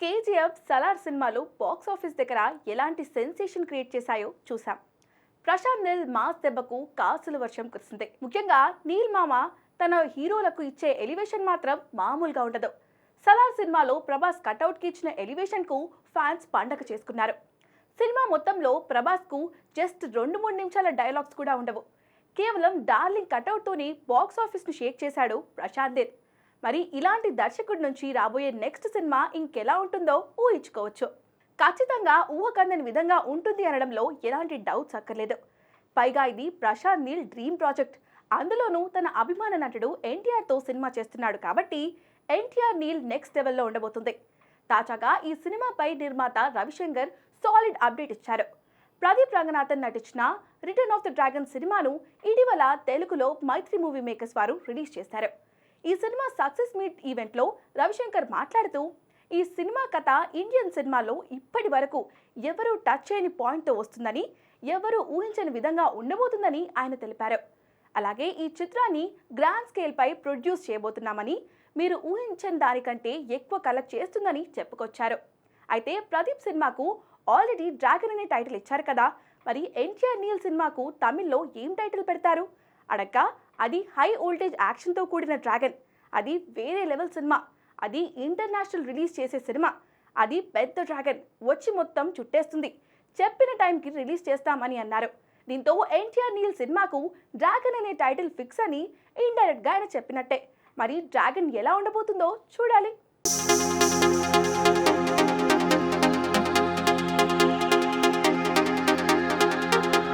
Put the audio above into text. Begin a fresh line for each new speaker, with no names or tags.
KGF, Salaar సినిమాలు box office దగ్గర ఎలాంటి సెన్సేషన్ క్రియేట్ చేశాయో చూసాం. ప్రశాంత్ నీల్ మాస్ దెబ్బకు కాసుల వర్షం కురిసింది. ముఖ్యంగా నీల్ మామ తన హీరోలకు ఇచ్చే ఎలివేషన్ మాత్రం మామూలుగా ఉండదు. సలార్ సినిమాలో ప్రభాస్ కటౌట్కి ఇచ్చిన ఎలివేషన్కు ఫ్యాన్స్ పండగ చేసుకున్నారు. సినిమా మొత్తంలో ప్రభాస్కు జస్ట్ 2-3 నిమిషాల డైలాగ్స్ కూడా ఉండవు. కేవలం డార్లింగ్ కటౌట్తోని బాక్స్ ఆఫీస్ను షేక్ చేశాడు ప్రశాంత్ నీల్. మరి ఇలాంటి దర్శకుడి నుంచి రాబోయే నెక్స్ట్ సినిమా ఇంకెలా ఉంటుందో ఊహించుకోవచ్చు. ఖచ్చితంగా ఊహకందని విధంగా ఉంటుంది అనడంలో ఎలాంటి డౌట్స్ అక్కర్లేదు. పైగా ఇది ప్రశాంత్ నీల్ డ్రీమ్ ప్రాజెక్ట్. అందులోనూ తన అభిమాన నటుడు ఎన్టీఆర్తో సినిమా చేస్తున్నాడు కాబట్టి ఎన్టీఆర్ నీల్ నెక్స్ట్ లెవెల్లో ఉండబోతుంది. తాజాగా ఈ సినిమాపై నిర్మాత రవిశంకర్ సాలిడ్ అప్డేట్ ఇచ్చారు. ప్రదీప్ రంగనాథన్ నటించిన రిటర్న్ ఆఫ్ ద డ్రాగన్ సినిమాను ఇటీవల తెలుగులో మైత్రి మూవీ మేకర్స్ వారు రిలీజ్ చేశారు. ఈ సినిమా సక్సెస్ మీట్ ఈవెంట్లో రవిశంకర్ మాట్లాడుతూ, ఈ సినిమా కథ ఇండియన్ సినిమాలో ఇప్పటి వరకు ఎవరూ టచ్ చేయని పాయింట్తో వస్తుందని, ఎవరూ ఊహించని విధంగా ఉండబోతుందని ఆయన తెలిపారు. అలాగే ఈ చిత్రాన్ని గ్రాండ్ స్కేల్పై ప్రొడ్యూస్ చేయబోతున్నామని, మీరు ఊహించని దానికంటే ఎక్కువ కలెక్ట్ చేస్తుందని చెప్పుకొచ్చారు. అయితే ప్రదీప్ సినిమాకు ఆల్రెడీ డ్రాగన్ అనే టైటిల్ ఇచ్చారు కదా, మరి ఎన్టీఆర్ నీల్ సినిమాకు తమిళ్లో ఏం టైటిల్ పెడతారు అడగ్గా, అది హై వోల్టేజ్ యాక్షన్తో కూడిన డ్రాగన్, అది వేరే లెవెల్ సినిమా, అది ఇంటర్నేషనల్ రిలీజ్ చేసే సినిమా, అది పెద్ద డ్రాగన్ వచ్చి మొత్తం చుట్టేస్తుంది, చెప్పిన టైంకి రిలీజ్ చేస్తామని అన్నారు. దీంతో ఎన్టీఆర్ నీల్ సినిమాకు డ్రాగన్ అనే టైటిల్ ఫిక్స్ అని ఇండైరెక్ట్గా ఆయన చెప్పినట్టే. మరి డ్రాగన్ ఎలా ఉండబోతుందో చూడాలి.